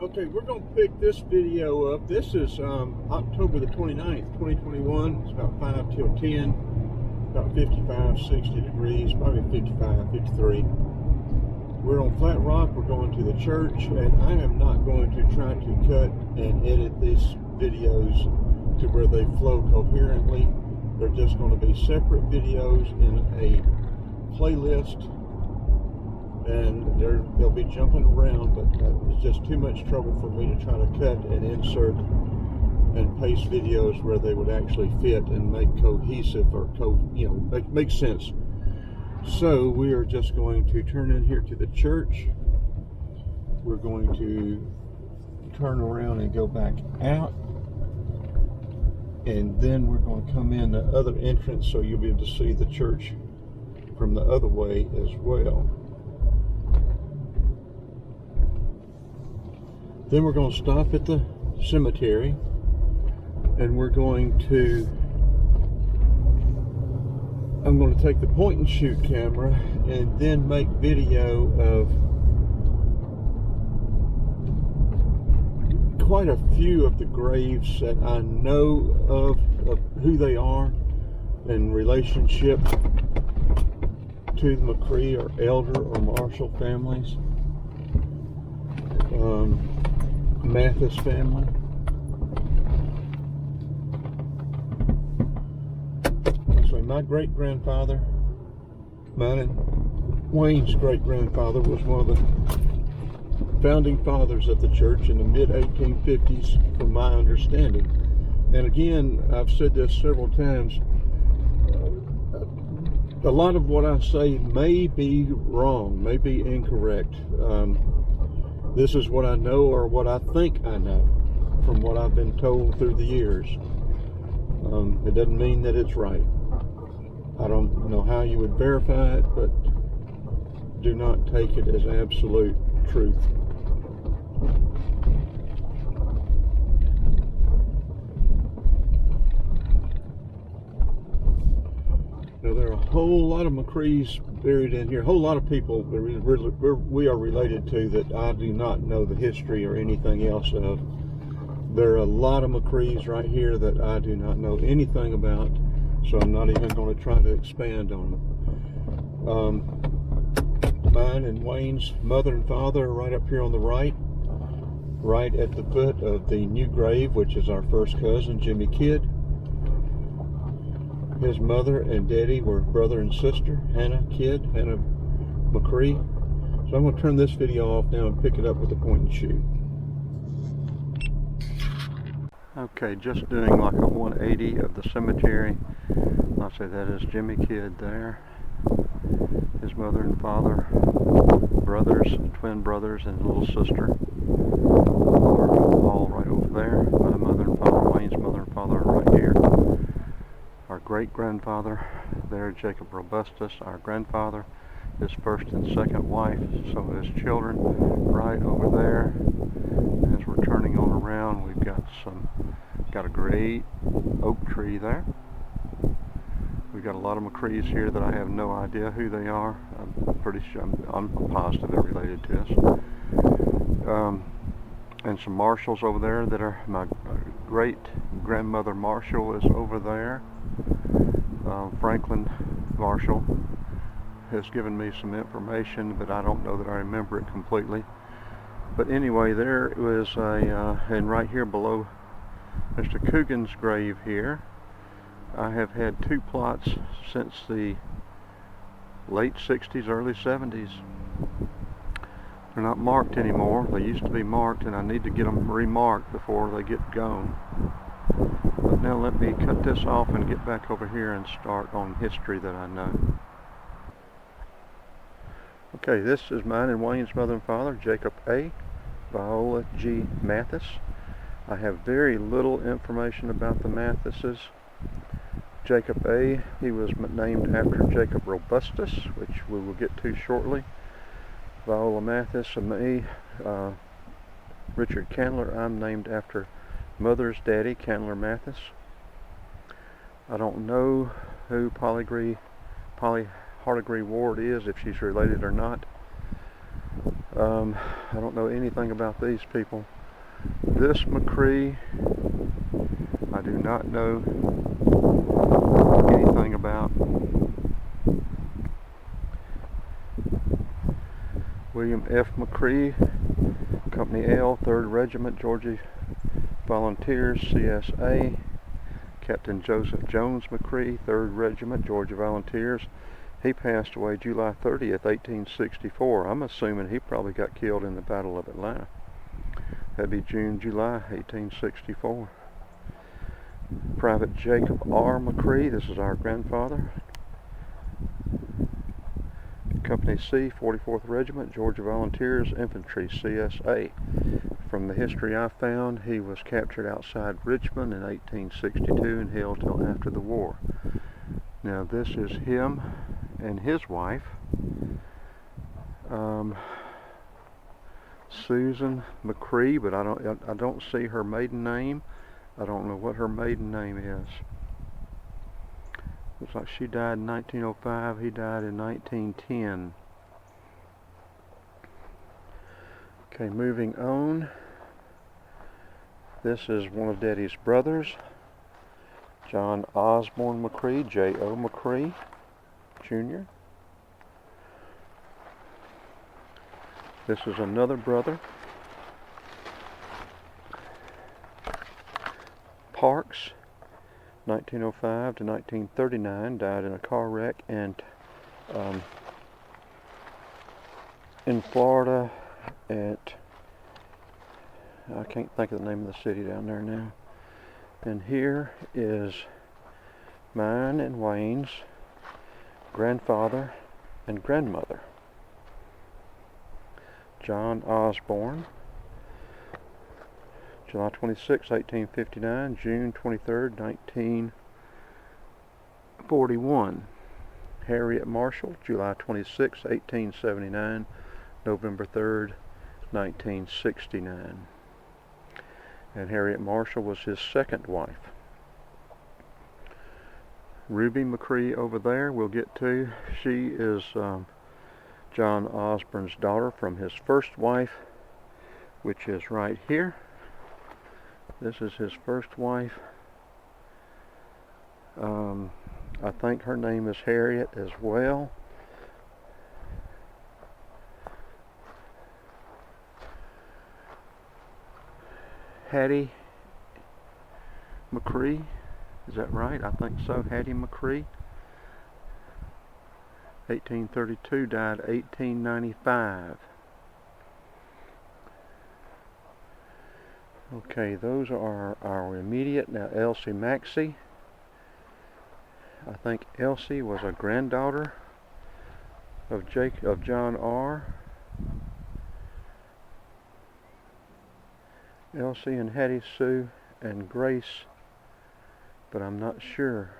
Okay, we're going to pick this video up. This is October the 29th, 2021. It's about 5 till 10, about 55, 60 degrees, probably 55, 53. We're on Flat Rock. We're going to the church, and I am not going to try to cut and edit these videos to where they flow coherently. They're just going to be separate videos in a playlist, and they'll be jumping around, but it's just too much trouble for me to try to cut and insert and paste videos where they would actually fit and make cohesive or make sense. So we are just going to turn in here to the church. We're going to turn around and go back out, and then we're going to come in the other entrance so you'll be able to see the church from the other way as well. Then we're going to stop at the cemetery, and I'm going to take the point and shoot camera and then make video of quite a few of the graves that I know of who they are in relationship to the McRee or Elder or Marshall families, Mathis family. So my great-grandfather, mine and Wayne's great-grandfather, was one of the founding fathers of the church in the mid-1850s, from my understanding. And again, I've said this several times, a lot of what I say may be wrong, may be incorrect. This is what I know, or what I think I know from what I've been told through the years. It doesn't mean that it's right. I don't know how you would verify it, but do not take it as absolute truth. Now, there are a whole lot of McRees buried in here, a whole lot of people we are related to that I do not know the history or anything else of. There are a lot of McRees right here that I do not know anything about, so I'm not even going to try to expand on them. Mine and Wayne's mother and father are right up here on the right at the foot of the new grave, which is our first cousin, Jimmy Kidd. His mother and daddy were brother and sister, Hannah McRee. So I'm going to turn this video off now and pick it up with a point and shoot. Okay, just doing like a 180 of the cemetery. I'll say that is Jimmy Kidd there. His mother and father, brothers, twin brothers, and little sister are all right over there. My mother and father, Wayne's mother and father, are right here. Our great-grandfather there, Jacob Robustus, our grandfather, his first and second wife, some of his children right over there. As we're turning on around, we've got a great oak tree there. We've got a lot of McRees here that I have no idea who they are. I'm pretty sure, I'm positive they're related to us. And some Marshalls over there that are, my great-grandmother Marshall is over there. Franklin Marshall has given me some information, but I don't know that I remember it completely. But anyway, there was and right here below Mr. Coogan's grave here, I have had two plots since the late 60s, early 70s. They're not marked anymore. They used to be marked, and I need to get them remarked before they get gone. But now let me cut this off and get back over here and start on history that I know. Okay, this is mine and Wayne's mother and father, Jacob A. Viola G. Mathis. I have very little information about the Mathises. Jacob A., he was named after Jacob Robustus, which we will get to shortly. Viola Mathis and me, Richard Candler, I'm named after mother's daddy, Candler Mathis. I don't know who Polly Hardegree Ward is, if she's related or not. I don't know anything about these people. This McRee, I do not know anything about. William F. McRee, Company L, 3rd Regiment, Georgia Volunteers, CSA. Captain Joseph Jones McRee, 3rd Regiment, Georgia Volunteers. He passed away July 30th, 1864. I'm assuming he probably got killed in the Battle of Atlanta. That'd be June, July, 1864. Private Jacob R. McRee, this is our grandfather. Company C, 44th Regiment, Georgia Volunteers, Infantry, CSA. From the history I found, he was captured outside Richmond in 1862 and held till after the war. Now this is him and his wife, Susan McRee, but I don't see her maiden name. I don't know what her maiden name is. Looks like she died in 1905. He died in 1910. Okay, moving on. This is one of Daddy's brothers, John Osborne McRee, J.O. McRee, Jr. This is another brother, Parks, 1905 to 1939, died in a car wreck and in Florida at, I can't think of the name of the city down there now. And here is mine and Wayne's grandfather and grandmother. John Osborne, July 26, 1859, June 23, 1941. Harriet Marshall, July 26, 1879, November 3, 1969. And Harriet Marshall was his second wife. Ruby McRee over there, we'll get to. She is John Osborne's daughter from his first wife, which is right here. This is his first wife. I think her name is Harriet as well. Hattie McRee, is that right? I think so. Hattie McRee, 1832, died 1895. Okay, those are our immediate. Now Elsie Maxey. I think Elsie was a granddaughter of John R. Elsie and Hattie Sue and Grace, but I'm not sure.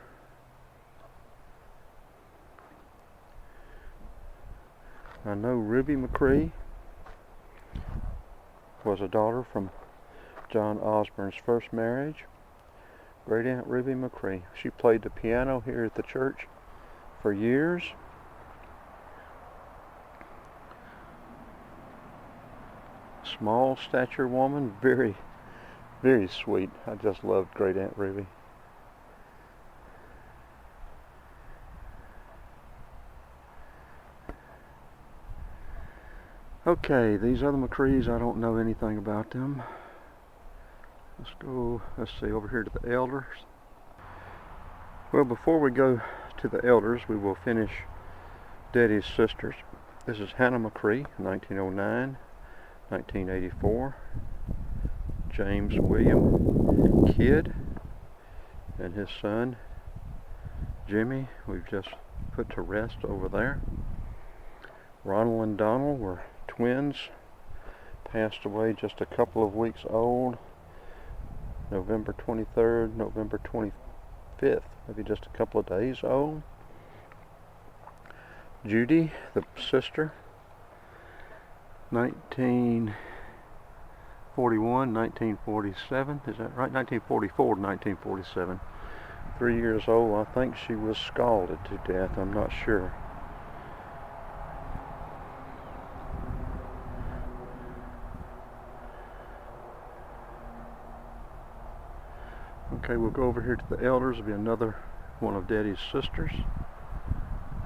I know Ruby McRee was a daughter from John Osborne's first marriage, Great Aunt Ruby McRee. She played the piano here at the church for years. Small stature woman, very, very sweet. I just loved Great Aunt Ruby. Okay, these other McRees, I don't know anything about them. Let's see, over here to the elders. Well, before we go to the elders, we will finish Daddy's sisters. This is Hannah McRee, 1909, 1984. James William Kidd and his son, Jimmy, we've just put to rest over there. Ronald and Donald were twins, passed away just a couple of weeks old. November 23rd, November 25th, maybe just a couple of days old. Judy, the sister, 1941, 1947, is that right? 1944 to 1947. 3 years old. I think she was scalded to death, I'm not sure. Okay, we'll go over here to the elders. It'll be another one of Daddy's sisters,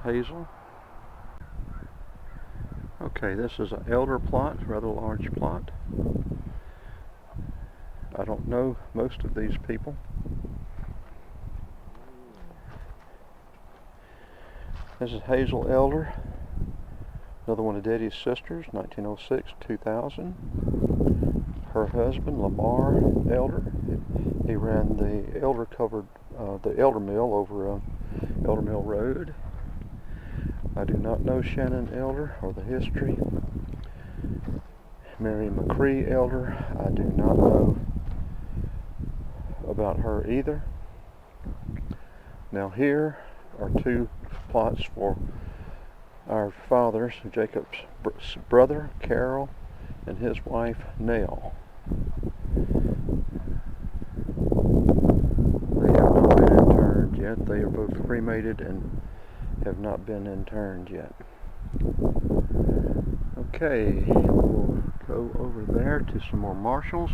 Hazel. Okay, this is an elder plot, rather large plot. I don't know most of these people. This is Hazel Elder, another one of Daddy's sisters, 1906-2000. Her husband, Lamar Elder, he ran the the Elder Mill over Elder Mill Road. I do not know Shannon Elder or the history. Mary McRee Elder, I do not know about her either. Now here are two plots for our fathers, Jacob's brother, Carol, and his wife, Nell. They have not been interned yet. They are both cremated and have not been interned yet. Okay, we'll go over there to some more Marshalls,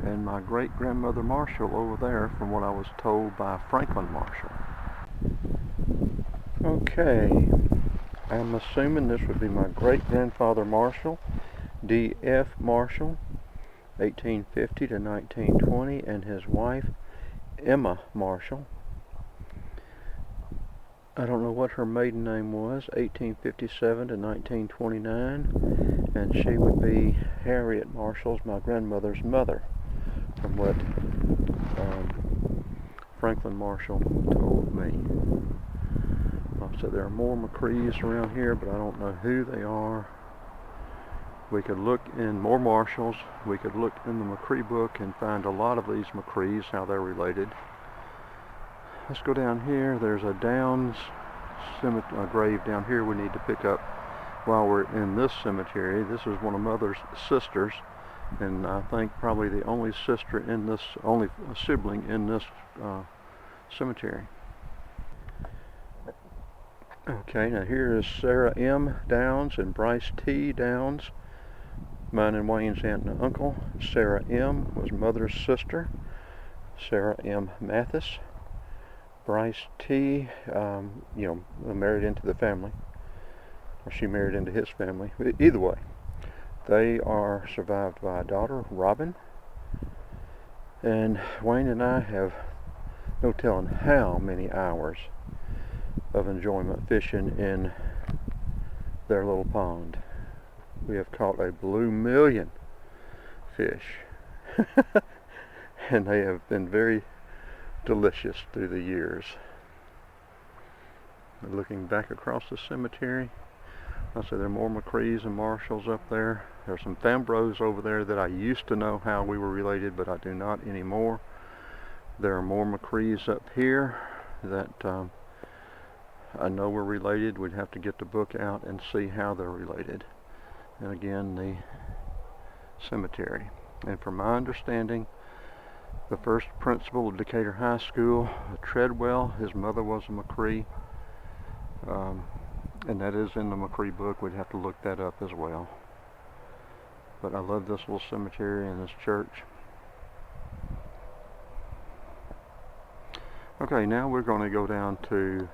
and my great-grandmother Marshall over there, from what I was told by Franklin Marshall. Okay, I'm assuming this would be my great-grandfather Marshall, D.F. Marshall, 1850 to 1920, and his wife, Emma Marshall. I don't know what her maiden name was, 1857 to 1929, and she would be Harriet Marshall, my grandmother's mother, from what Franklin Marshall told me. So there are more McRees around here, but I don't know who they are. We could look in more Marshalls. We could look in the McRee book and find a lot of these McRees, how they're related. Let's go down here. There's a Downs grave down here we need to pick up while we're in this cemetery. This is one of Mother's sisters, and I think probably the only sister in this, only sibling in this cemetery. Okay, now here is Sarah M. Downs and Bryce T. Downs, mine and Wayne's aunt and uncle. Sarah M. was Mother's sister. Sarah M. Mathis. Bryce T. Married into the family, or she married into his family. Either way, they are survived by a daughter, Robin. And Wayne and I have no telling how many hours of enjoyment fishing in their little pond. We have caught a blue million fish and they have been very delicious through the years. Looking back across the cemetery, I say there are more McRees and Marshalls up there. There's some Fambros over there that I used to know how we were related, but I do not anymore. There are more McRees up here that I know we're related. We'd have to get the book out and see how they're related. And again, the cemetery. And from my understanding, the first principal of Decatur High School, Treadwell, his mother was a McRee. And that is in the McRee book. We'd have to look that up as well. But I love this little cemetery and this church. Okay, now we're going to go down to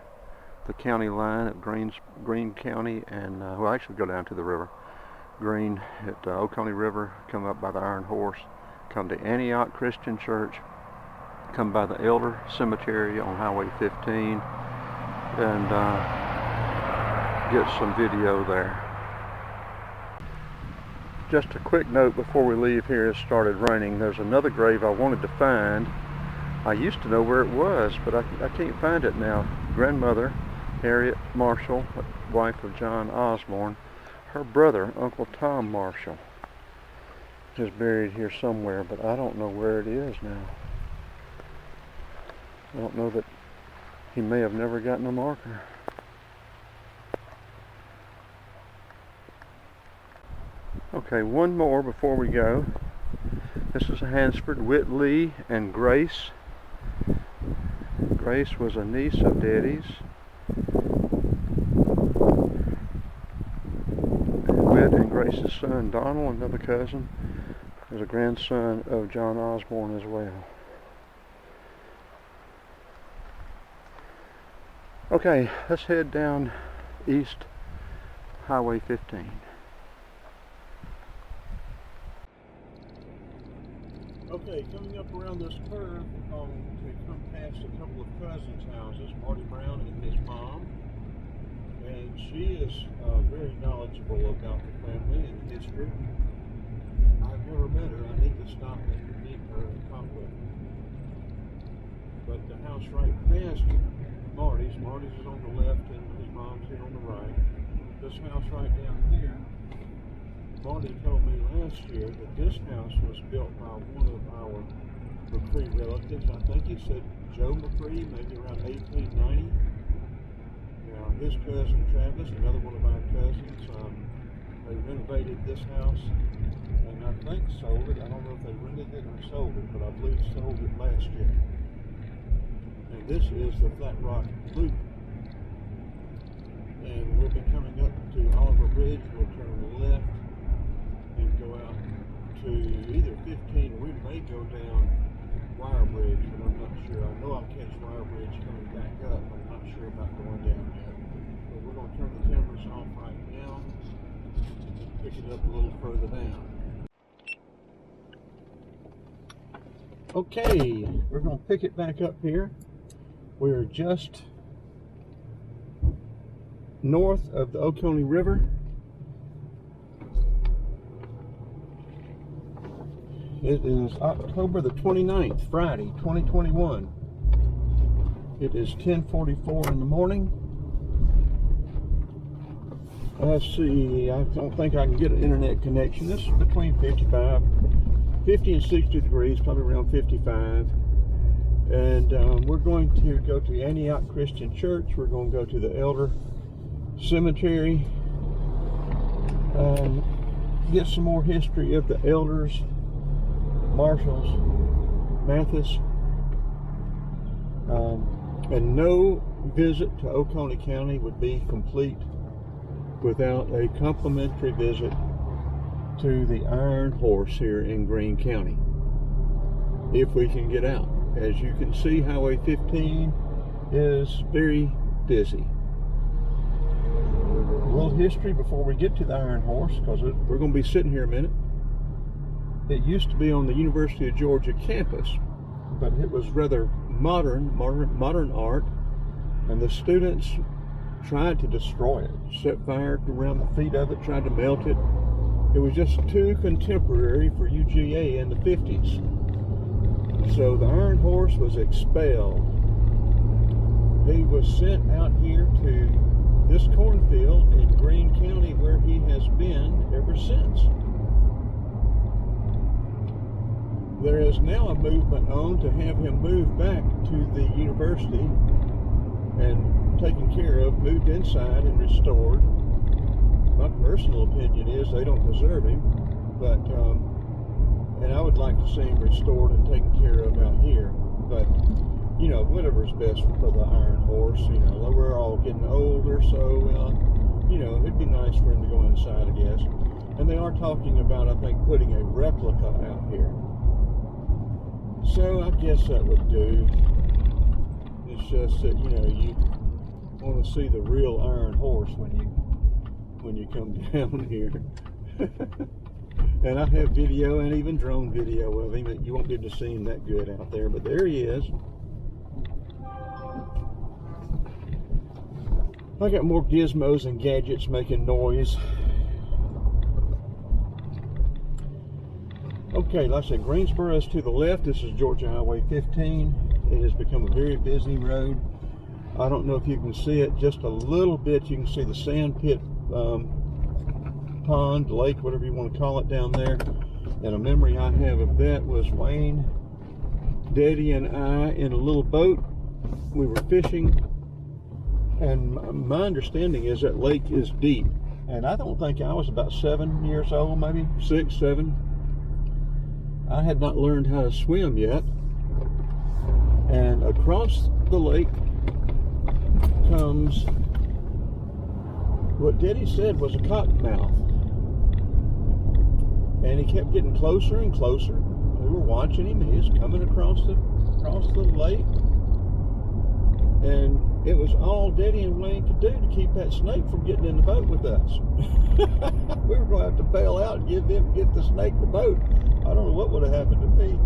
the county line at Greene County, and we'll actually go down to the river. Greene at Oconee River, come up by the Iron Horse, come to Antioch Christian Church, come by the Elder Cemetery on Highway 15, and get some video there. Just a quick note before we leave here, it started raining. There's another grave I wanted to find. I used to know where it was, but I can't find it now. Grandmother, Harriet Marshall, wife of John Osborne, her brother, Uncle Tom Marshall, is buried here somewhere, but I don't know where it is now. I don't know that he may have never gotten a marker. Okay, one more before we go. This is Hansford, Whitley, and Grace. Grace was a niece of Daddy's. Whit and Grace's son, Donald, another cousin, is a grandson of John Osborne as well. Okay, let's head down East Highway 15. Okay, coming up around this curve, we come past a couple of cousins' houses, Marty Brown and his mom. And she is very knowledgeable about the family and history. I've never met her. I need to stop and meet her and talk with her. But the house right past Marty's is on the left and his mom's here on the right. This house right down here, Marty told me last year that this house was built by one of our McRee relatives. I think he said Joe McRee, maybe around 1890. Now, his cousin Travis, another one of our cousins, they renovated this house and I think sold it. I don't know if they rented it or sold it, but I believe sold it last year. And this is the Flat Rock Loop. And we'll be coming up to Oliver Bridge. We'll turn left and go out to either 15 or we may go down Wire Bridge, but I'm not sure. I know I'll catch Wire Bridge coming back up. I'm not sure about going down yet. But we're going to turn the cameras off right now and pick it up a little further down. Okay, we're going to pick it back up here. We're just north of the Oconee River. It is October the 29th, Friday, 2021. It is 10:44 in the morning. Let's see, I don't think I can get an internet connection. This is between 50 and 60 degrees, probably around 55. And we're going to go to Antioch Christian Church. We're going to go to the Elder Cemetery. Get some more history of the elders, marshals, Mathis. And no visit to Oconee County would be complete without a complimentary visit to the Iron Horse here in Greene County, if we can get out. As you can see, Highway 15 is very busy. A little history before we get to the Iron Horse, because we're going to be sitting here a minute. It used to be on the University of Georgia campus, but it was rather modern art, and the students tried to destroy it, set fire around the feet of it, tried to melt it. It was just too contemporary for UGA in the 50s. So the Iron Horse was expelled. He was sent out here to this cornfield in Greene County, where he has been ever since. There is now a movement on to have him move back to the university and taken care of, moved inside and restored. My personal opinion is they don't deserve him, but and I would like to see him restored and taken care of out here. But you know, whatever's best for the Iron Horse. You know, we're all getting older, so you know, it'd be nice for him to go inside, I guess. And they are talking about, I think, putting a replica out here. So I guess that would do. It's just that, you know, you want to see the real Iron Horse when you come down here. And I have video and even drone video of him. You won't be able to see him that good out there, but there he is. I got more gizmos and gadgets making noise. Okay, like I said, Greensboro is to the left. This is Georgia Highway 15. It has become a very busy road. I don't know if you can see it just a little bit. You can see the sand pit pond, lake, whatever you want to call it down there. And a memory I have of that was Wayne, Daddy, and I in a little boat. We were fishing, and my understanding is that lake is deep. And I don't think I was about 7 years old, maybe 6, 7. I had not learned how to swim yet. And across the lake comes what Daddy said was a cottonmouth. And he kept getting closer and closer. We were watching him. He was coming across the lake. And it was all Daddy and Wayne could do to keep that snake from getting in the boat with us. We were going to have to bail out and get the snake the boat. I don't know what would have happened to me.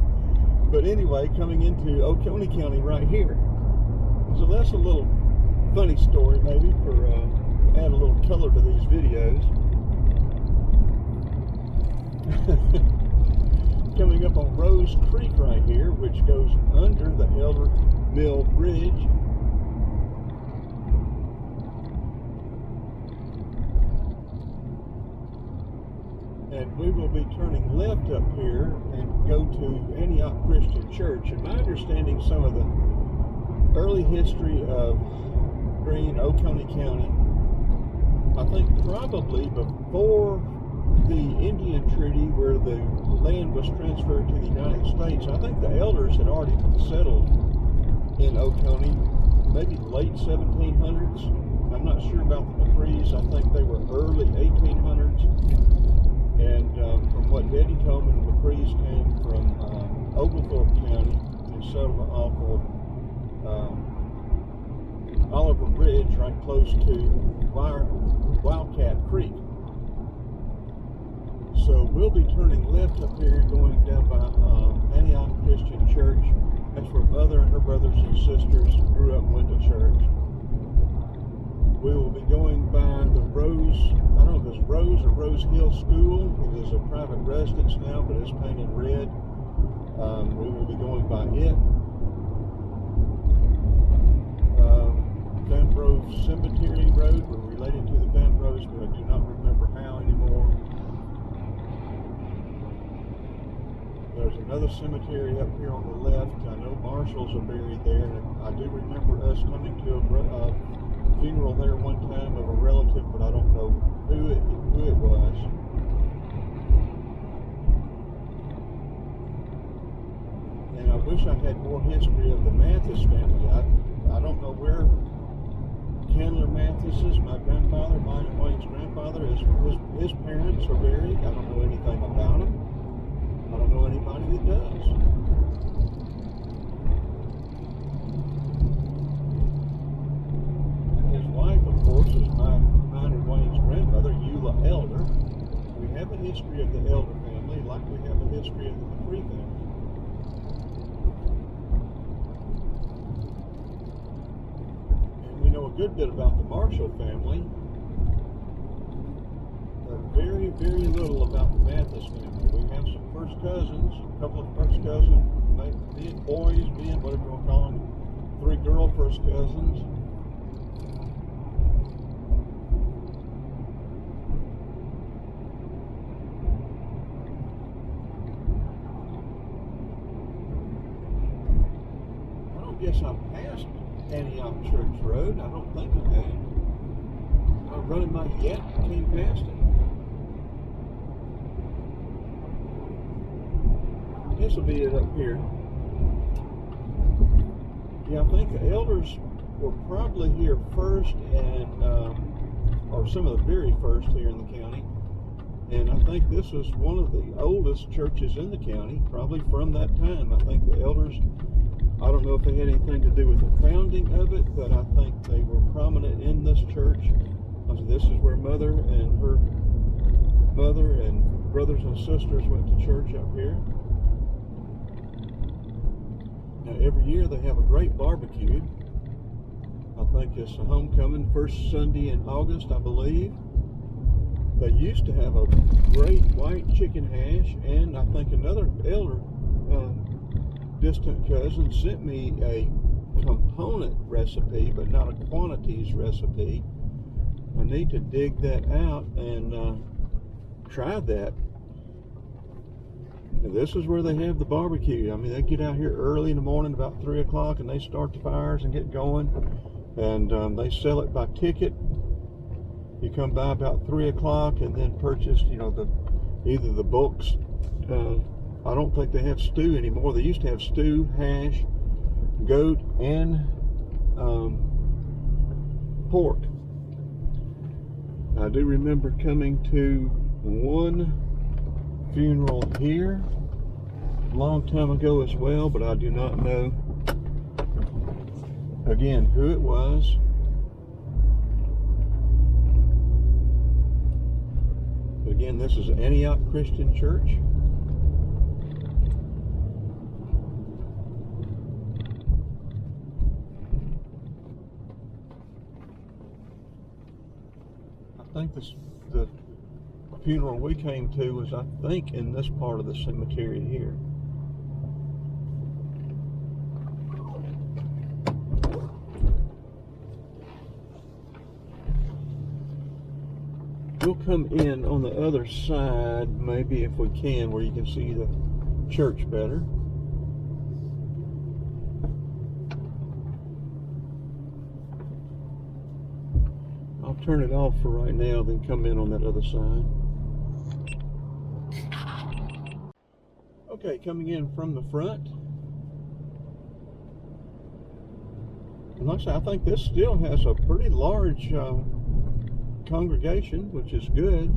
But anyway, coming into Oconee County right here. So that's a little funny story maybe for add a little color to these videos. Coming up on Rose Creek right here, which goes under the Elder Mill Bridge. And we will be turning left up here and go to Antioch Christian Church. And my understanding, some of the early history of Green, Oconee County, I think probably before the Indian Treaty where the land was transferred to the United States, I think the elders had already settled in Oconee, maybe late 1700s. I'm not sure about the McRees. I think they were early 1800s. And from what Daddy told me, the McRees came from Oglethorpe County and settled off of Oliver Bridge, right close to Wildcat Creek. So we'll be turning left up here, going down by Antioch Christian Church. That's where Mother and her brothers and sisters grew up and went to church. We will be going by the Rose, I don't know if it's Rose or Rose Hill School. It is a private residence now, but it's painted red. We will be going by it. Vanbrose Cemetery Road. We're related to the Vanbrose, but I do not remember how anymore. There's another cemetery up here on the left. I know Marshalls are buried there. And I do remember us coming to a funeral there one time of a relative, but I don't know who it was. And I wish I had more history of the Mathis family. I don't know where Chandler Mathis is, my grandfather, mine and Wayne's grandfather. His parents are buried. I don't know anything about them. I don't know anybody that does. His wife, of course, is mine and Wayne's grandmother, Eula Elder. We have a history of the Elder family, like we have a history of the McRee family. And we know a good bit about the Marshall family. Very, very little about the Mathis family. We have some first cousins, a couple of first cousins, being boys, being whatever you want to call them, 3 girl first cousins. I don't guess I passed Antioch Church Road. I don't think I have. I was running my Yet and came past it. This will be it up here. Yeah, I think the elders were probably here first, and or some of the very first here in the county. And I think this is one of the oldest churches in the county, probably from that time. I think the elders, I don't know if they had anything to do with the founding of it, but I think they were prominent in this church. This is where Mother and her mother and brothers and sisters went to church up here. Now, every year they have a great barbecue. I think it's a homecoming, first Sunday in August, I believe. They used to have a great white chicken hash, and I think another elder distant cousin sent me a component recipe, but not a quantities recipe. I need to dig that out and try that. Now, this is where they have the barbecue. I mean, they get out here early in the morning, about 3 o'clock, and they start the fires and get going. And they sell it by ticket. You come by about 3 o'clock and then purchase, you know, either the books. I don't think they have stew anymore. They used to have stew, hash, goat, and pork. I do remember coming to one funeral here a long time ago as well, but I do not know again who it was. But again, this is Antioch Christian Church. I think the funeral we came to was, I think, in this part of the cemetery here. We'll come in on the other side, maybe if we can, where you can see the church better. I'll turn it off for right now, then come in on that other side. Okay, coming in from the front. And like I say, I think this still has a pretty large congregation, which is good.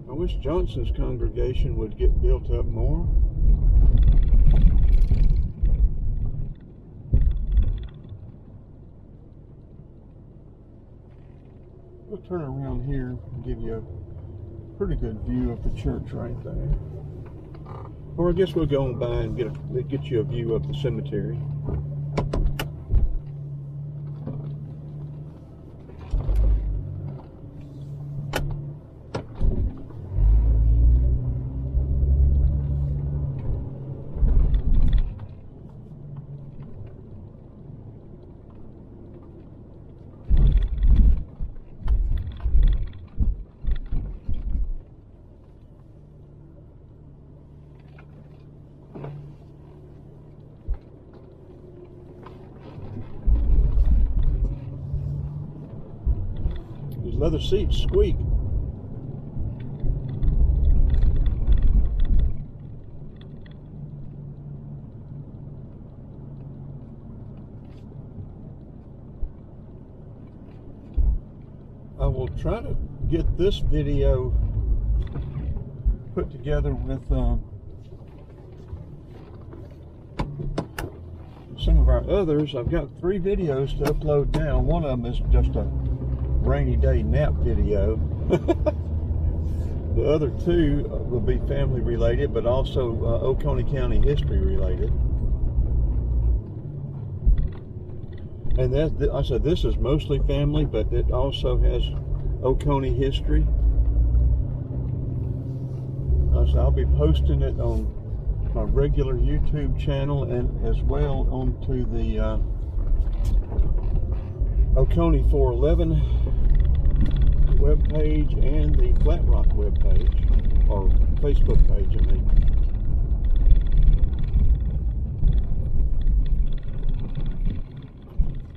I wish Johnson's congregation would get built up more. We'll turn around here and give you a pretty good view of the church right there. Or I guess we'll go on by and get you a view of the cemetery. Leather seats squeak. I will try to get this video put together with some of our others. I've got 3 videos to upload now. One of them is just a rainy day nap video. The other 2 will be family related, but also Oconee County history related. And that, I said, this is mostly family, but it also has Oconee history. So I'll be posting it on my regular YouTube channel and as well onto the Oconee 411 webpage and the Flat Rock webpage, or Facebook page, I mean.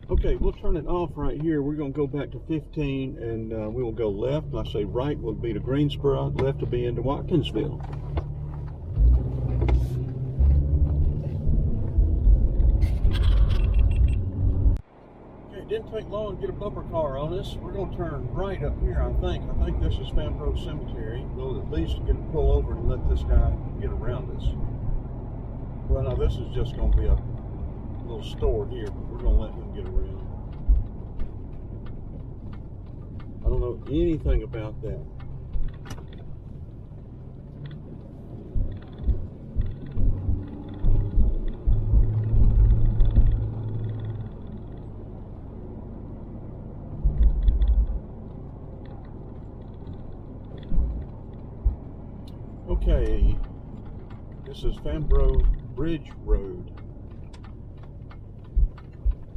Okay, we'll turn it off right here. We're going to go back to 15 and we will go left. And I say right will be to Greensboro, left will be into Watkinsville. Didn't take long to get a bumper car on us. We're going to turn right up here, I think. I think this is Fambro Cemetery. We'll at least get to pull over and let this guy get around us. Well, now this is just going to be a little store here, but we're going to let him get around. I don't know anything about that. Okay, this is Fambro Bridge Road.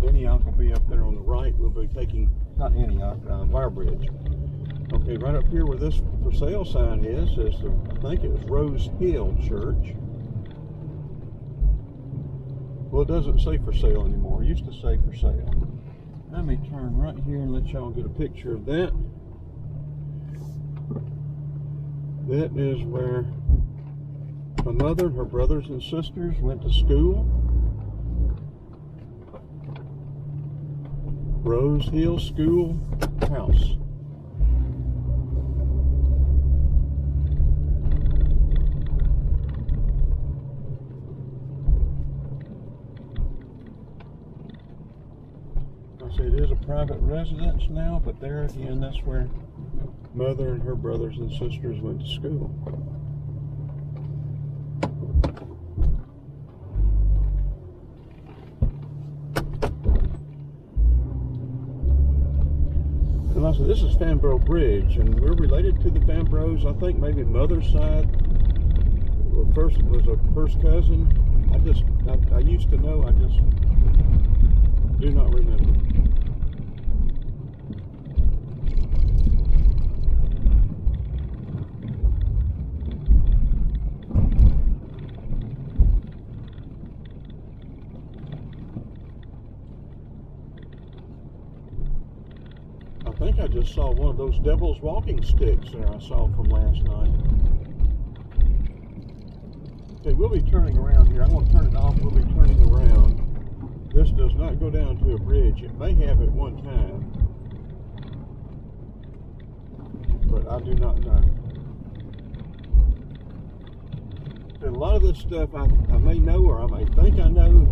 Antioch will be up there on the right. We'll be taking, not Antioch, Wire Bridge. Okay, right up here where this for sale sign is I think it was Rose Hill Church. Well, it doesn't say for sale anymore. It used to say for sale. Let me turn right here and let y'all get a picture of that. That is where my mother and her brothers and sisters went to school. Rose Hill School House. private residence now, but there again, that's where Mother and her brothers and sisters went to school. And like I said, this is Fambro Bridge, and we're related to the Fambros. I think maybe Mother's side was a first cousin. I used to know, I just do not remember. I think I just saw one of those devil's walking sticks there I saw from last night. Okay, we'll be turning around here. I'm going to turn it off. We'll be turning around. This does not go down to a bridge. It may have at one time, but I do not know. A lot of this stuff I may know, or I may think I know,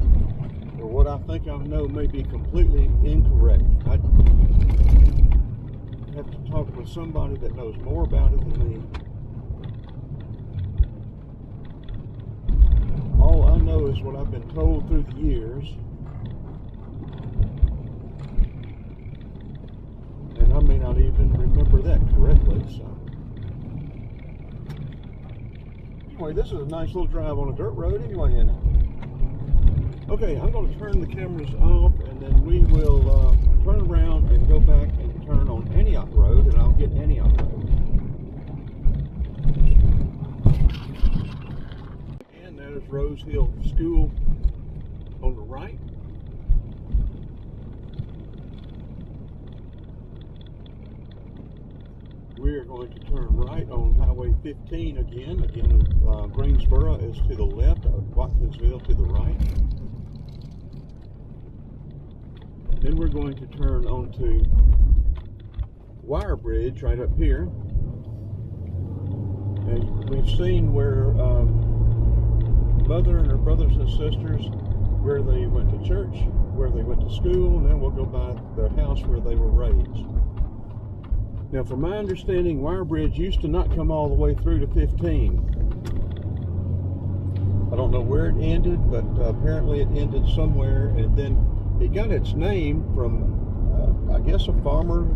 or what I think I know may be completely incorrect. I have to talk with somebody that knows more about it than me. All I know is what I've been told through the years. And I may not even remember that correctly, so. Anyway, this is a nice little drive on a dirt road anyway, isn't it? Okay, I'm going to turn the cameras off, and then we will turn around and go back and turn on Antioch Road, and I'll get Antioch Road. And that is Rose Hill School on the right. We are going to turn right on Highway 15 again. Greensboro is to the left, Watkinsville to the right. Then we're going to turn onto Wire Bridge right up here. And we've seen where Mother and her brothers and sisters, where they went to church, where they went to school, and then we'll go by the house where they were raised. Now, from my understanding, Wire Bridge used to not come all the way through to 15. I don't know where it ended, but apparently it ended somewhere, and then it got its name from, I guess, a farmer.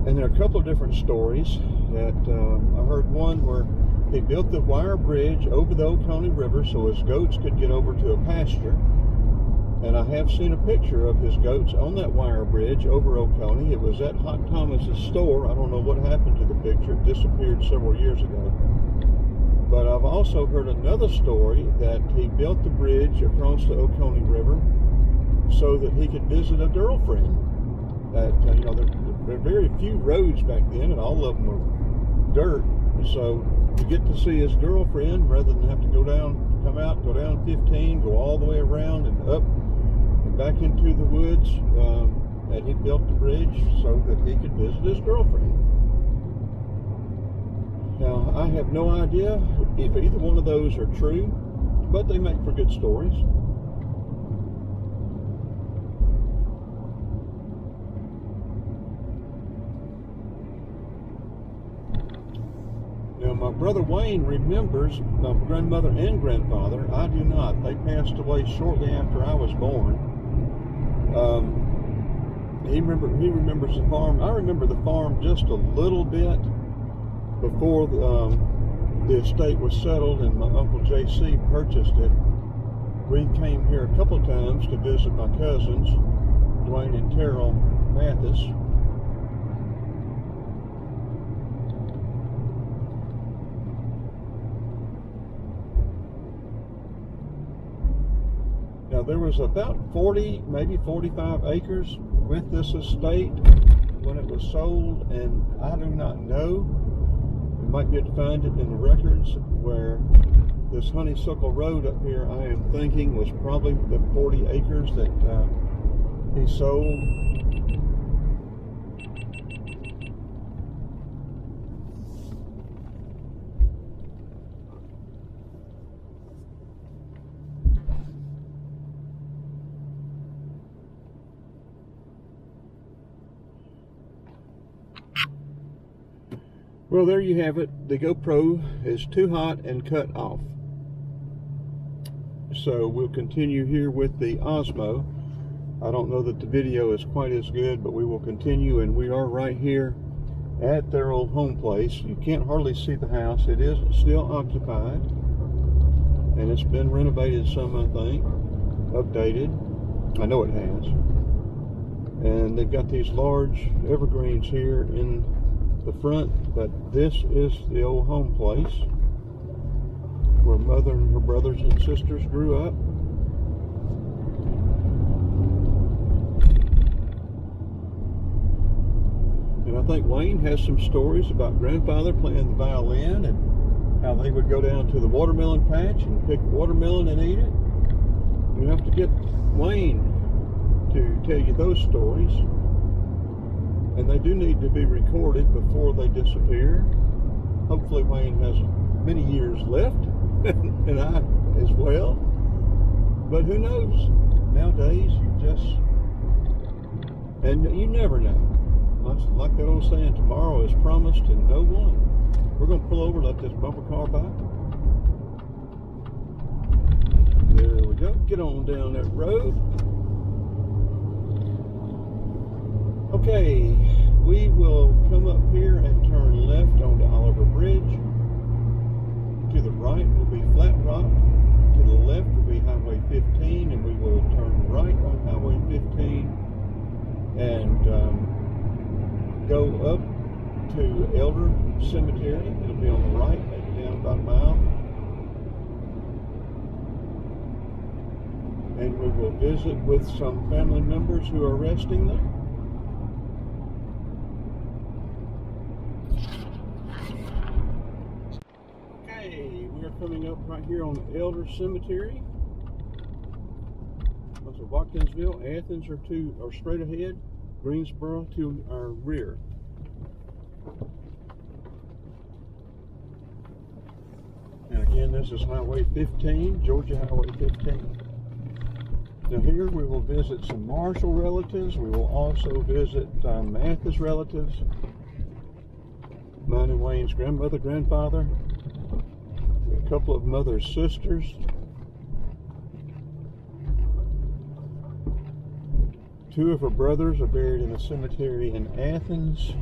And there are a couple of different stories that I heard one where he built the wire bridge over the Oconee River so his goats could get over to a pasture. And I have seen a picture of his goats on that wire bridge over Oconee. It was at Hot Thomas's store. I don't know what happened to the picture. It disappeared several years ago. But I've also heard another story that he built the bridge across the Oconee River so that he could visit a girlfriend. That there were very few roads back then, and all of them were dirt. So to get to see his girlfriend, rather than have to go down 15, go all the way around and up and back into the woods, and he built the bridge so that he could visit his girlfriend. Now, I have no idea if either one of those are true, but they make for good stories. Now, my brother Wayne remembers my grandmother and grandfather. I do not. They passed away shortly after I was born. He remembers the farm. I remember the farm just a little bit before the estate was settled and my Uncle J.C. purchased it. We came here a couple of times to visit my cousins, Dwayne and Terrell Mathis. Now, there was about 40, maybe 45 acres with this estate when it was sold, and I do not know. You might be able to find it in the records where this Honeysuckle Road up here, I am thinking, was probably the 40 acres that he sold. Well, there you have it. The GoPro is too hot and cut off. So we'll continue here with the Osmo. I don't know that the video is quite as good, but we will continue, and we are right here at their old home place. You can't hardly see the house. It is still occupied, and it's been renovated some, I think, updated. I know it has. And they've got these large evergreens here in the front, but this is the old home place where Mother and her brothers and sisters grew up. And I think Wayne has some stories about grandfather playing the violin and how they would go down to the watermelon patch and pick watermelon and eat it. You have to get Wayne to tell you those stories, and they do need to be recorded before they disappear. Hopefully Wayne has many years left, and I as well, but who knows? Nowadays you never know. Like that old saying, tomorrow is promised and no one. We're going to pull over, let this bumper car by. There we go. Get on down that road. Okay, we will come up here and turn left onto Oliver Bridge. To the right will be Flat Rock. To the left will be Highway 15, and we will turn right on Highway 15 and go up to Elder Cemetery. It'll be on the right, maybe down about a mile. And we will visit with some family members who are resting there. Okay, we are coming up right here on Elder Cemetery. So Watkinsville, Athens are straight ahead. Greensboro to our rear. And again, this is Highway 15, Georgia Highway 15. Now here we will visit some Marshall relatives. We will also visit Mathis relatives. Mine and Wayne's grandmother, grandfather. A couple of Mother's sisters. Two of her brothers are buried in a cemetery in Athens.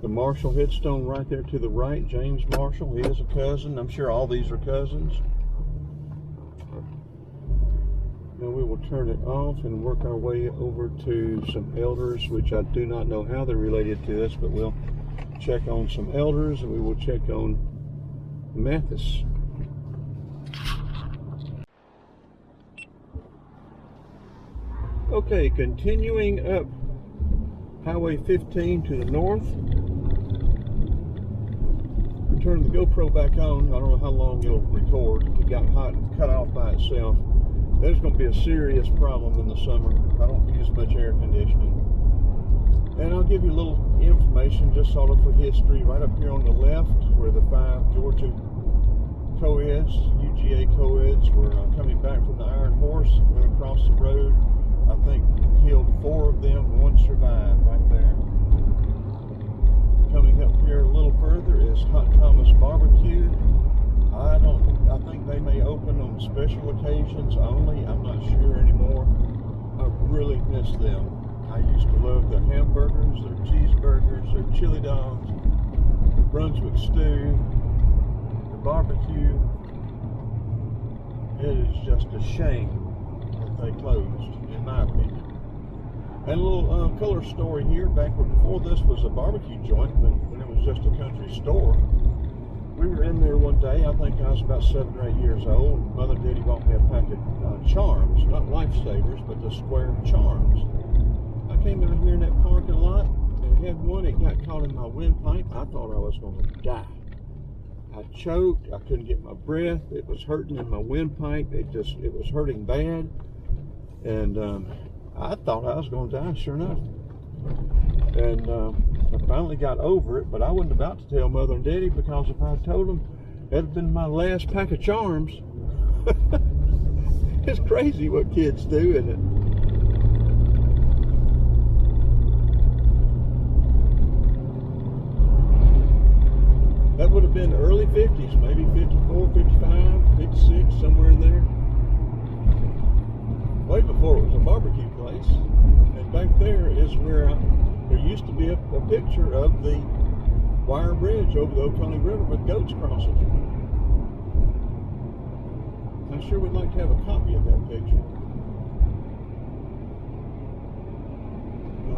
The Marshall headstone right there to the right, James Marshall, he is a cousin. I'm sure all these are cousins. Now we will turn it off and work our way over to some elders, which I do not know how they're related to us, but we'll check on some elders, and we will check on Mathis. Okay, continuing up Highway 15 to the north. Turn the GoPro back on. I don't know how long it'll record. It got hot and cut off by itself. There's going to be a serious problem in the summer. I don't use much air conditioning. And I'll give you a little information just sort of for history. Right up here on the left where the 5 Georgia co-eds, UGA co-eds, were coming back from the Iron Horse, went across the road. I think killed 4 of them, 1 survived right there. Coming up here a little further is Hot Thomas Barbecue. I think they may open on special occasions only. I'm not sure anymore. I really miss them. I used to love their hamburgers, their cheeseburgers, their chili dogs, the Brunswick stew, the barbecue. It is just a shame that they closed, in my opinion. And a little color story here. Back before this was a barbecue joint, when it was just a country store. We were in there one day, I think I was about 7 or 8 years old, and Mother and Daddy bought me a packet of Charms, not Lifesavers, but the square Charms. I came out here in that parking lot, and had one, it got caught in my windpipe. I thought I was going to die. I choked, I couldn't get my breath, it was hurting in my windpipe, it was hurting bad, and I thought I was going to die, sure enough. And I finally got over it, but I wasn't about to tell Mother and Daddy, because if I told them, that'd have been my last pack of charms. It's crazy what kids do, isn't it? That would have been early 50s, maybe 54, 55, 56, somewhere in there. Way before it was a barbecue place. And back there is where there used to be a picture of the wire bridge over the Oconee River with goats crossing it. I sure would like to have a copy of that picture.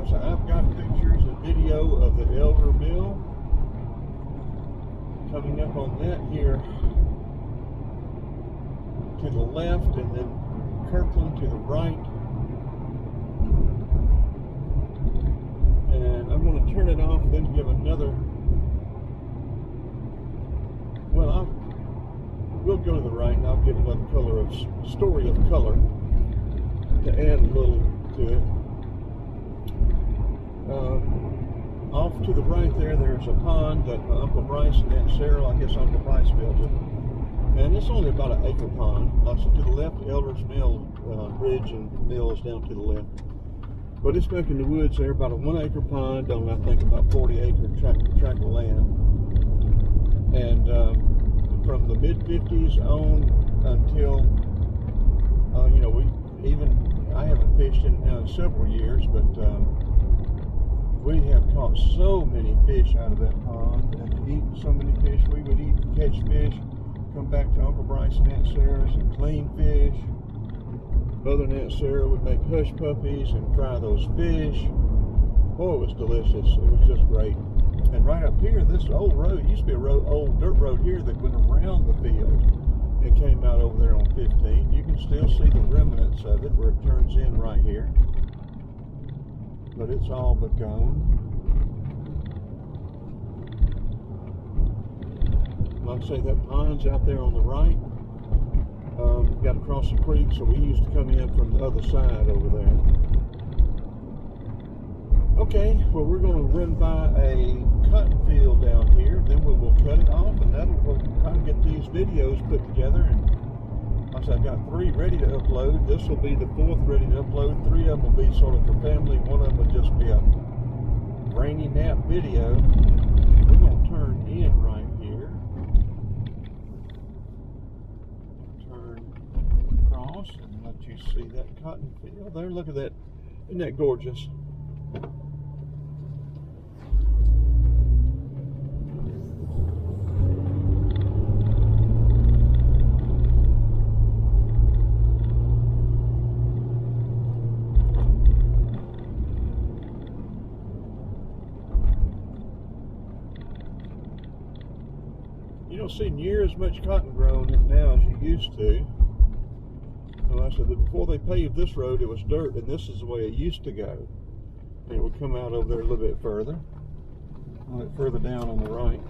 So I've got pictures and video of the Elder Mill. Coming up on that here to the left, and then Kirkland to the right. And I'm going to turn it off, then give another. Well, we'll go to the right, and I'll give another story of color to add a little to it. Off to the right there's a pond that Uncle Bryce and Aunt Sarah, I guess Uncle Bryce built it. And it's only about an acre pond. Also to the left, Elder's Mill Bridge and Mill is down to the left. But it's back in the woods there, about a 1 acre pond on, I think, about 40 acre tract of land. And from the mid-50s on until, I haven't fished in several years, but we have caught so many fish out of that pond, and eaten so many fish. We would catch fish, come back to Uncle Bryce and Aunt Sarah's and clean fish. Mother and Aunt Sarah would make hush puppies and fry those fish. Oh, it was delicious. It was just great. And right up here, this old road, used to be old dirt road here that went around the field. It came out over there on 15. You can still see the remnants of it where it turns in right here. But it's all but gone. Like I say, that pond's out there on the right. Got to cross the creek, so we used to come in from the other side over there. Okay, well, we're going to run by a cotton field down here, then we will cut it off, and we'll try to get these videos put together. And like I said, I've got 3 ready to upload. This will be the 4th ready to upload. 3 of them will be sort of for family. 1 of them will just be a rainy nap video. We're going to turn in right here. Turn across and let you see that cotton field there. Look at that. Isn't that gorgeous? You don't see near as much cotton grown now as you used to. Well, I said that before they paved this road, it was dirt, and this is the way it used to go. And it would come out over there a little bit further. A little bit further down on the right.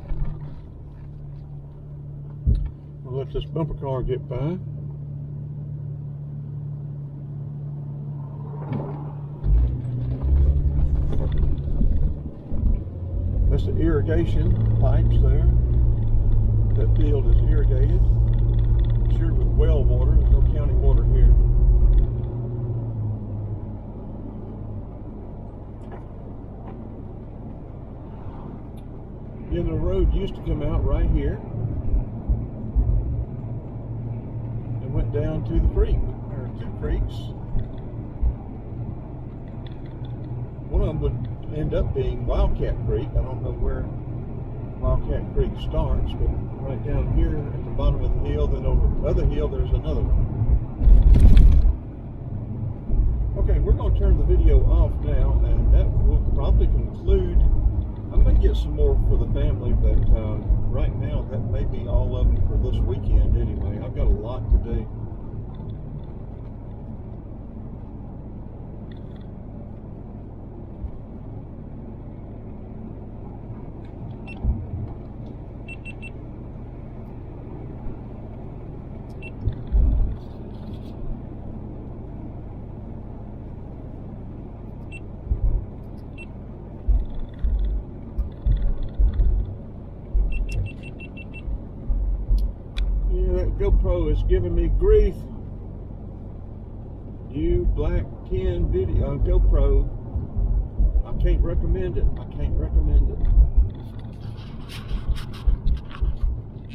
We'll let this bumper car get by. That's the irrigation pipes there. That field is irrigated. Sure, with well water. There's no county water here. The end of the road used to come out right here and went down to the creek. There are 2 creeks. One of them would end up being Wildcat Creek. I don't know where Wildcat Creek starts, but right down here at the bottom of the hill, then over the other hill, there's another one. Okay, we're going to turn the video off now, and that will probably conclude. I may get some more for the family, but right now that may be all of them for this weekend anyway. I've got a lot to do. GoPro is giving me grief. New Black 10 video on GoPro. I can't recommend it. I can't recommend it.